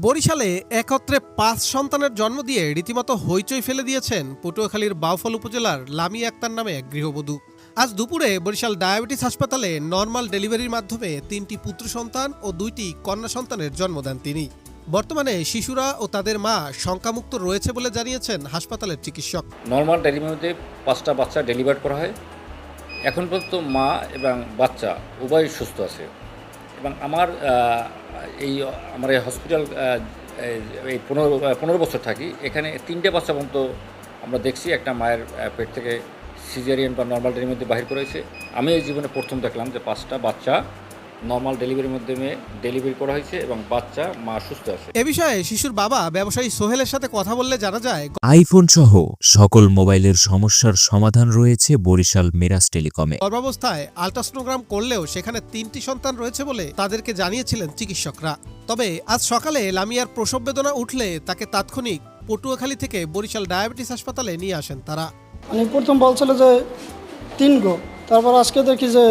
বরিশালে একত্রে ৫ সন্তানের জন্ম দিয়ে রীতিমতো হইচই ফেলে দিয়েছেন পটুয়াখালীর বাউফল উপজেলার লামিয়া আক্তার নামে এক গৃহবধূ। আজ দুপুরে বরিশাল ডায়াবেটিস হাসপাতালে নর্মাল ডেলিভারির মাধ্যমে ৩টি পুত্র সন্তান ও ২টি কন্যা সন্তানের জন্ম দেন তিনি। বর্তমানে শিশুরা ও তাদের মা শঙ্কামুক্ত রয়েছে বলে জানিয়েছেন হাসপাতালের চিকিৎসক। নর্মাল ডেলিভারিতে 5টা বাচ্চা ডেলিভার করা হয়। এখন পর্যন্ত মা এবং বাচ্চা উভয় সুস্থ আছে এবং আমার এই হসপিটাল এই 15 বছর থাকি। এখানে 3টে বাচ্চা পর্যন্ত আমরা দেখছি একটা মায়ের পেট থেকে সিজারিয়ান বা নর্মাল ডেলিভারিতে বাহির করেছে। আমি এই জীবনে প্রথম দেখলাম যে 5টা বাচ্চা নর্মাল ডেলিভারির মাধ্যমে ডেলিভারি করা হয়েছে এবং বাচ্চা মা সুস্থ আছে। এ বিষয়ে শিশুর বাবা ব্যবসায়ী সোহেলের সাথে কথা বললে জানা যায়, আইফোন সহ সকল মোবাইলের সমস্যার সমাধান রয়েছে বরিশাল মিরাজ টেলিকমে। গর্ভাবস্থায় আল্ট্রাসোনোগ্রাম করলেও সেখানে 3টি সন্তান রয়েছে বলে তাদেরকে জানিয়েছিলেন চিকিৎসকরা। তবে আজ সকালে লামিয়ার প্রসব বেদনা উঠলে তাকে তাৎক্ষণিক পটুয়াখালী থেকে বরিশাল ডায়াবেটিস হাসপাতালে নিয়ে আসেন তারা। প্রথম বলছিল যে 3 গো, তারপর আজকে দেখি যে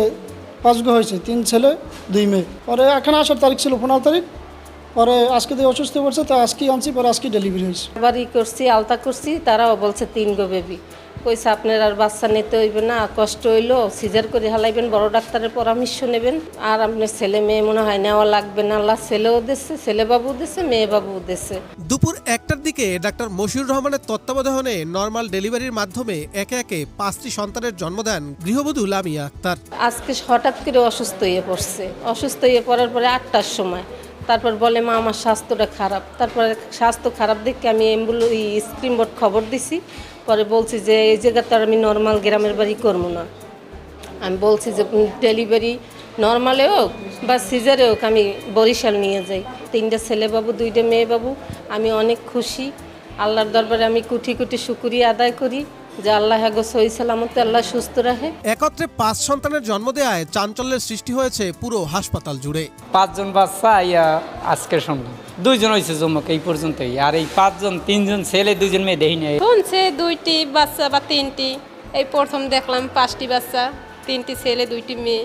5 গো হয়েছে, 3 ছেলে 2 মেয়ে। পরে এখানে আসার তারিখ ছিল 15 তারিখ, পরে আজকে দিয়ে অসুস্থ পড়ছে, তো আজকেই আনছি, পরে আজকে ডেলিভারি হয়েছে। বাড়ি করছি, আলতা করছি, তারাও বলছে 3 গো বেবি। কইছে আপনার আর বাচ্চা নিতে হইবে না, কষ্ট হইলো সিজার করে হালাইবেন, বড় ডাক্তারের পরামর্শ নেবেন, আর আপনার ছেলে মেয়ে মনে হয় নেওয়া লাগবে না। আল্লাহ ছেলেও দিচ্ছে, ছেলে বাবু দিচ্ছে, মেয়ে বাবু দিচ্ছে। দুপুর 1টার দিকে ডাক্তার মশিউর রহমানের তত্ত্বাবধানে নর্মাল ডেলিভারির মাধ্যমে একে একে 5টি সন্তানের জন্ম দেন গৃহবধূ লামিয়া আক্তার। আজকে হঠাৎ করে অসুস্থ হয়ে পড়ছে। অসুস্থ হয়ে পড়ার পরে 8টার সময় তারপর বলে মা আমার স্বাস্থ্যটা খারাপ। তারপরে স্বাস্থ্য খারাপ দেখে আমি স্ক্রিন বোর্ড খবর দিছি। পরে বলছি যে এই জায়গাতে আমি নর্মাল গ্রামের বাড়ি করবো না। আমি বলছি যে ডেলিভারি নর্মালে হোক বা সিজারে হোক আমি বরিশাল নিয়ে যাই। 3টে ছেলে বাবু 2টে মেয়ে বাবু। আমি অনেক খুশি। আল্লাহর দরবারে আমি কোটি কোটি শুকরিয়া আদায় করি যে আল্লাহ সহি সালামতে আল্লাহ সুস্থ রাখে। একত্রে 5 সন্তানের জন্ম দেওয়ায় চাঞ্চল্যের সৃষ্টি হয়েছে পুরো হাসপাতাল জুড়ে। 5 জন বাচ্চা আজকে শুনলাম 2 জন হয়েছে জমক এই পর্যন্তই। আর এই 5 জন 3 জন ছেলে 2 জন মেয়ে দেখি নাই। শুনছে 2টি বাচ্চা বা 3টি, এই প্রথম দেখলাম 5টি বাচ্চা, 3টি ছেলে 2টি মেয়ে।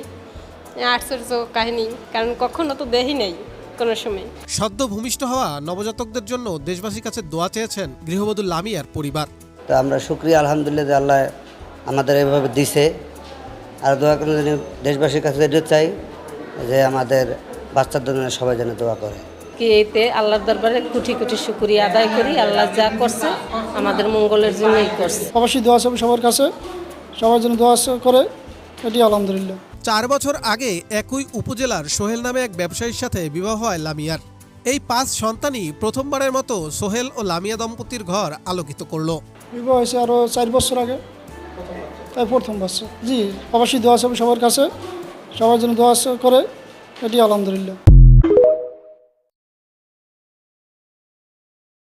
আশ্চর্য কাহিনী, কারণ কখনো তো দেখি নাই কোনো সময়। সদ্য ভূমিষ্ঠ হওয়া নবজাতকদের জন্য দেশবাসীর কাছে দোয়া চেয়েছেন গৃহবধূ লামিয়ার পরিবার। তো আমরা শুকরিয়া আলহামদুলিল্লাহ যে আল্লাহ আমাদের এভাবে দিছে। আর দোয়া করে দেশবাসীর কাছে এটা চাই যে আমাদের বাচ্চার জন্য সবাই যেন দোয়া করে। কি এতে আল্লাহর দরবারে কোটি কোটি শুকরিয়া আদায় করি। আল্লাহ যা করছে আমাদের মঙ্গলের জন্যই করছে। অবশ্যই দোয়া আছে সবার কাছে, সবার জন্য দোয়া করে, এটি আলহামদুলিল্লাহ। 4 বছর আগে একই উপজেলার সোহেল নামে এক ব্যবসায়ীর সাথে বিবাহ হয় লামিয়ার। এই 5 সন্তানই প্রথমবারের মতো সোহেল ও লামিয়া দম্পতির ঘর আলোকিত করল। বিবাহ হয়েছে আরও 4 বছর আগে, তাই প্রথম বাচ্চা। জি, অবশ্যই দোয়া আছে সবার কাছে, সবার জন্য দোয়া করে, এটি আলহামদুলিল্লাহ।